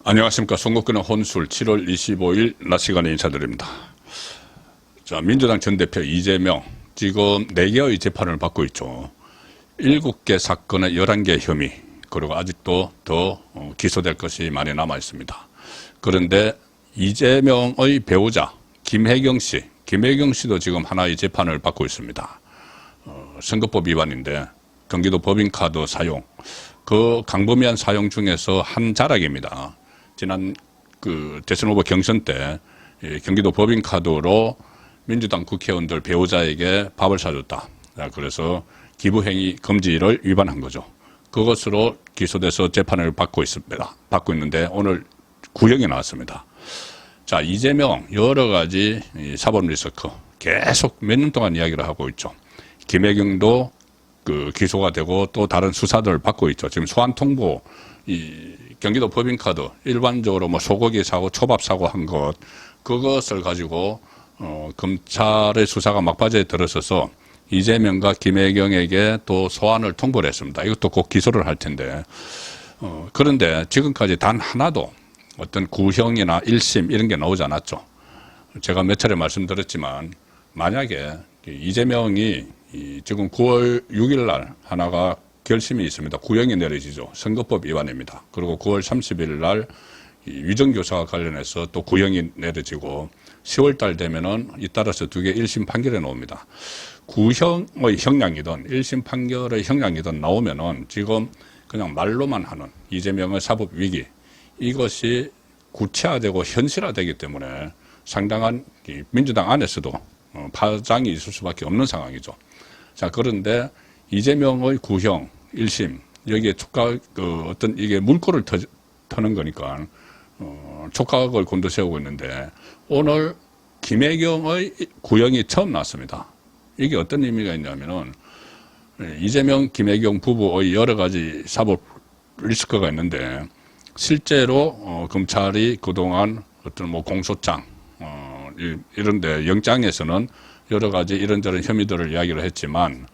안녕하십니까. 선거권의 혼술 7월 25일 낮 시간에 인사드립니다. 자, 민주당 전 대표 이재명 지금 4개의 재판을 받고 있죠. 7개 사건의 11개 혐의, 그리고 아직도 더 기소될 것이 많이 남아 있습니다. 그런데 이재명의 배우자 김혜경 씨도 지금 하나의 재판을 받고 있습니다. 선거법 위반인데 경기도 법인카드 사용, 그 강범위한 사용 중에서 한 자락입니다. 지난 대선 후보 경선 때 경기도 법인카드로 민주당 국회의원들 배우자에게 밥을 사줬다. 그래서 기부행위 금지를 위반한 거죠. 그것으로 기소돼서 재판을 받고 있는데 오늘 구형이 나왔습니다. 자, 이재명 여러 가지 사법 리스크 계속 몇 년 동안 이야기를 하고 있죠. 김혜경도 기소가 되고 또 다른 수사들을 받고 있죠. 지금 소환통보, 경기도 법인카드 일반적으로 뭐 소고기 사고 초밥 사고 한 것, 그것을 가지고 검찰의 수사가 막바지에 들어서서 이재명과 김혜경에게 또 소환을 통보를 했습니다. 이것도 곧 기소를 할 텐데, 그런데 지금까지 단 하나도 어떤 구형이나 1심 이런 게 나오지 않았죠. 제가 몇 차례 말씀드렸지만 만약에 이재명이 지금 9월 6일 날 하나가 결심이 있습니다. 구형이 내려지죠. 선거법 위반입니다. 그리고 9월 30일 날 위정교사와 관련해서 또 구형이 내려지고 10월 달 되면은 잇따라서 2개 1심 판결이 나옵니다. 구형의 형량이든 1심 판결의 형량이든 나오면은 지금 그냥 말로만 하는 이재명의 사법 위기, 이것이 구체화되고 현실화되기 때문에 상당한 민주당 안에서도 파장이 있을 수밖에 없는 상황이죠. 자, 그런데 이재명의 구형 1심, 여기에 촉각, 어떤 이게 물꼬를 터는 거니까, 촉각을 곤두세우고 있는데, 오늘 김혜경의 구형이 처음 나왔습니다. 이게 어떤 의미가 있냐면은, 이재명, 김혜경 부부의 여러 가지 사법 리스크가 있는데, 실제로, 검찰이 그동안 어떤 뭐 공소장, 이런데 영장에서는 여러 가지 이런저런 혐의들을 이야기를 했지만,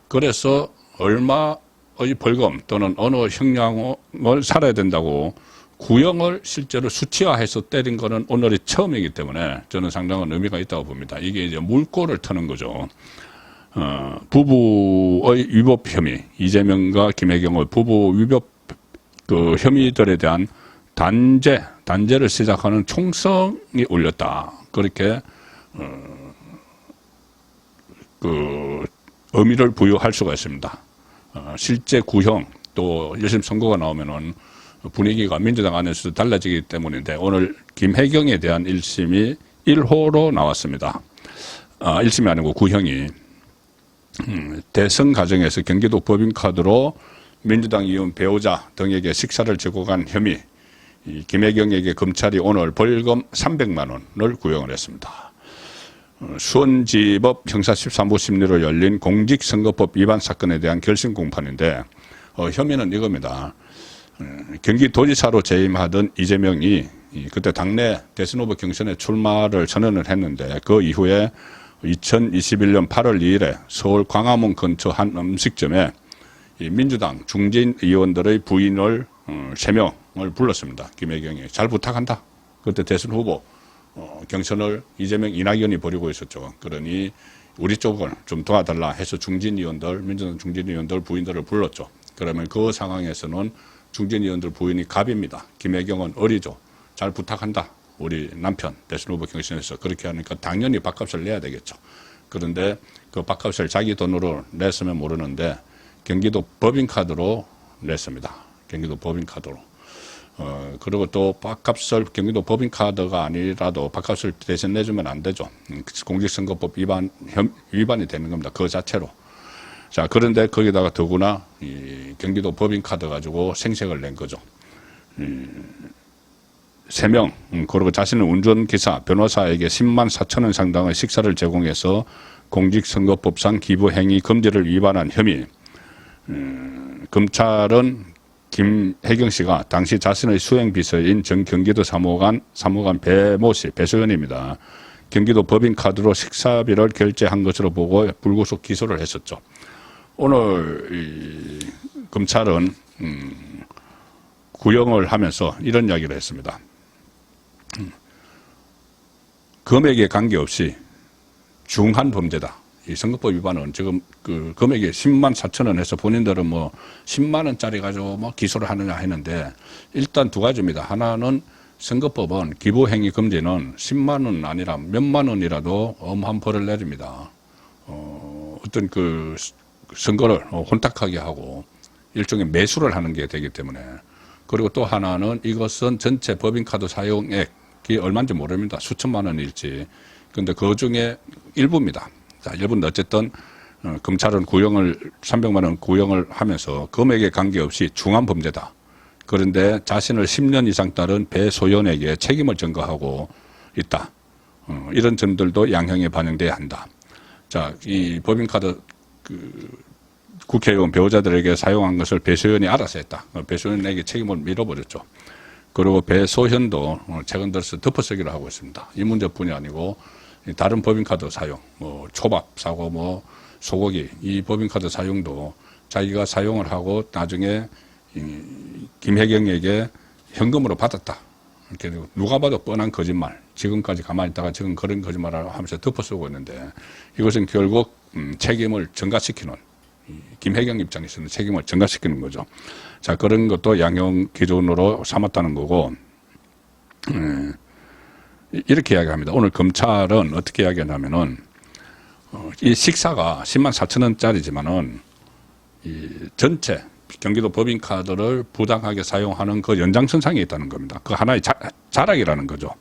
그래서 얼마의 벌금 또는 어느 형량을 살아야 된다고 구형을 실제로 수치화해서 때린 거는 오늘이 처음이기 때문에 저는 상당한 의미가 있다고 봅니다. 이게 이제 물꼬를 터는 거죠. 부부의 위법 혐의, 이재명과 김혜경의 부부 위법 혐의들에 대한 단죄를 시작하는 총성이 울렸다. 그렇게 의미를 부여할 수가 있습니다. 실제 구형 또 1심 선고가 나오면은 분위기가 민주당 안에서도 달라지기 때문인데 오늘 김혜경에 대한 1심이 1호로 나왔습니다. 1심이 아니고 구형이 대선 과정에서 경기도 법인카드로 민주당 의원 배우자 등에게 식사를 주고 간 혐의, 김혜경에게 검찰이 오늘 벌금 300만 원을 구형을 했습니다. 수원지법 형사 13부 심리로 열린 공직선거법 위반 사건에 대한 결심 공판인데 혐의는 이겁니다. 경기도지사로 재임하던 이재명이 그때 당내 대선 후보 경선에 출마를 선언을 했는데 그 이후에 2021년 8월 2일에 서울 광화문 근처 한 음식점에 민주당 중진 의원들의 부인을 3명을 불렀습니다. 김혜경이 잘 부탁한다. 그때 대선 후보 경선을 이재명, 이낙연이 벌이고 있었죠. 그러니 우리 쪽을 좀 도와달라 해서 중진 의원들, 민주당 중진 의원들 부인들을 불렀죠. 그러면 그 상황에서는 중진 의원들 부인이 갑입니다. 김혜경은 어리죠. 잘 부탁한다. 우리 남편 대선 후보 경선에서 그렇게 하니까 당연히 밥값을 내야 되겠죠. 그런데 그 밥값을 자기 돈으로 냈으면 모르는데 경기도 법인카드로 냈습니다. 경기도 법인카드로. 그리고 또 밥값을 경기도 법인카드가 아니라도 밥값을 대신 내주면 안 되죠. 공직선거법 위반이 되는 겁니다. 그 자체로. 자, 그런데 거기다가 더구나 이 경기도 법인카드 가지고 생색을 낸 거죠. 3명, 그리고 자신은 운전기사, 변호사에게 10만 4천 원 상당의 식사를 제공해서 공직선거법상 기부행위 금지를 위반한 혐의. 검찰은 김혜경 씨가 당시 자신의 수행비서인 전 경기도 사무관 배모 씨, 배수연입니다. 경기도 법인카드로 식사비를 결제한 것으로 보고 불구속 기소를 했었죠. 오늘 검찰은 구형을 하면서 이런 이야기를 했습니다. 금액에 관계없이 중한 범죄다. 이 선거법 위반은 지금 그 금액이 10만 4천 원 해서 본인들은 뭐 10만 원짜리 가지고 뭐 기소를 하느냐 했는데 일단 두 가지입니다. 하나는 선거법은 기부행위 금지는 10만 원 아니라 몇만 원이라도 엄한 벌을 내립니다. 어떤 그 선거를 혼탁하게 하고 일종의 매수를 하는 게 되기 때문에. 그리고 또 하나는 이것은 전체 법인카드 사용액이 얼마인지 모릅니다. 수천만 원일지. 근데 그 중에 일부입니다. 자, 일부는 어쨌든 검찰은 구형을 300만 원 구형을 하면서 금액에 관계없이 중한 범죄다. 그런데 자신을 10년 이상 따른 배소연에게 책임을 전가하고 있다. 이런 점들도 양형에 반영돼야 한다. 자, 이 법인카드 국회의원 배우자들에게 사용한 것을 배소연이 알아서 했다. 배소연에게 책임을 밀어버렸죠. 그리고 배소현도 최근 들어서 덮어쓰기를 하고 있습니다. 이 문제뿐이 아니고 다른 법인카드 사용, 뭐 초밥 사고, 뭐 소고기 이 법인카드 사용도 자기가 사용을 하고 나중에 김혜경에게 현금으로 받았다. 이렇게 누가 봐도 뻔한 거짓말. 지금까지 가만히 있다가 지금 그런 거짓말을 하면서 덮어쓰고 있는데 이것은 결국 책임을 전가시키는 김혜경 입장에서는 책임을 전가시키는 거죠. 자, 그런 것도 양형 기준으로 삼았다는 거고 이렇게 이야기합니다. 오늘 검찰은 어떻게 이야기하냐면은 이 식사가 10만 4천 원짜리지만은 이 전체 경기도 법인카드를 부당하게 사용하는 그 연장선상에 있다는 겁니다. 그 하나의 자락이라는 거죠.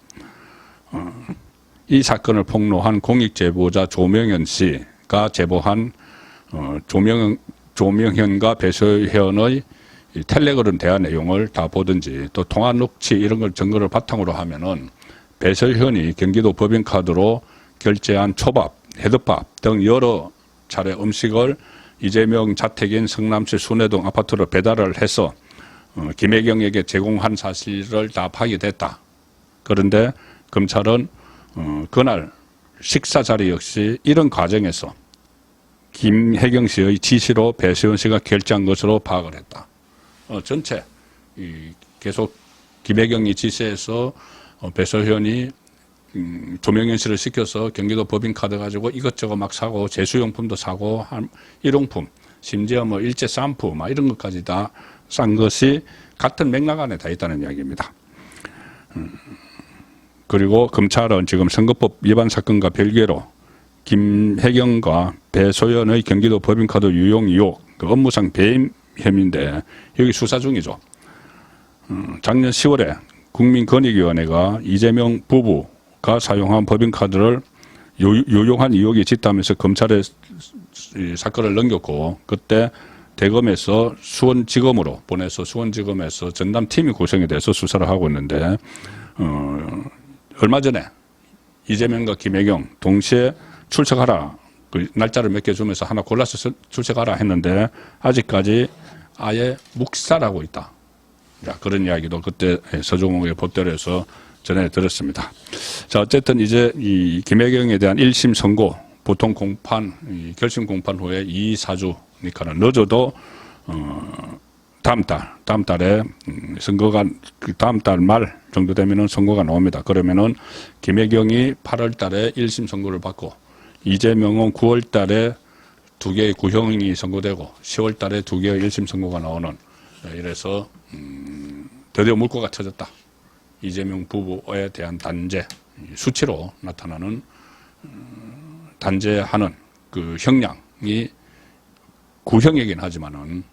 이 사건을 폭로한 공익제보자 조명현 씨가 제보한 조명현과 배소현의 텔레그램 대화 내용을 다 보든지 또 통화 녹취 이런 걸 증거를 바탕으로 하면은 배소현이 경기도 법인카드로 결제한 초밥, 헤드밥 등 여러 차례 음식을 이재명 자택인 성남시 순회동 아파트로 배달을 해서 김혜경에게 제공한 사실을 다 파악됐다. 그런데 검찰은 그날 식사 자리 역시 이런 과정에서 김혜경 씨의 지시로 배소연 씨가 결제한 것으로 파악을 했다. 전체 계속 김혜경이 지시해서 배소현이 조명현 씨를 시켜서 경기도 법인카드 가지고 이것저것 막 사고 제수용품도 사고 일용품 심지어 뭐 일제 샴푸 막 이런 것까지 다 싼 것이 같은 맥락 안에 다 있다는 이야기입니다. 그리고 검찰은 지금 선거법 위반 사건과 별개로 김혜경과 배소연의 경기도 법인카드 유용 의혹 그 업무상 배임 혐의인데 여기 수사 중이죠. 작년 10월에 국민권익위원회가 이재명 부부가 사용한 법인카드를 유용한 의혹이 짙다면서 검찰에 사건을 넘겼고 그때 대검에서 수원지검으로 보내서 수원지검에서 전담팀이 구성이 돼서 수사를 하고 있는데 얼마 전에 이재명과 김혜경 동시에 출석하라 그 날짜를 몇 개 주면서 하나 골라서 출석하라 했는데 아직까지 아예 묵살하고 있다. 자, 그런 이야기도 그때 서종옥의 보도에서 전해 들었습니다. 자, 어쨌든 이제 이 김혜경에 대한 1심 선고 보통 공판 결심 공판 후에 2, 4주니까는 늦어도 다음 달에 선거가 다음 달 말 정도 되면은 선거가 나옵니다. 그러면은 김혜경이 8월 달에 1심 선고를 받고 이재명은 9월 달에 2개의 구형이 선고되고 10월 달에 2개의 1심 선고가 나오는 이래서 드디어 물꼬가 터졌다. 이재명 부부에 대한 단죄 수치로 나타나는 단죄하는 그 형량이 구형이긴 하지만은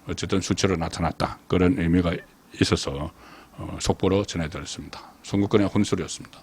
어쨌든 수치로 나타났다. 그런 의미가 있어서 속보로 전해드렸습니다. 선거권의 혼술이었습니다.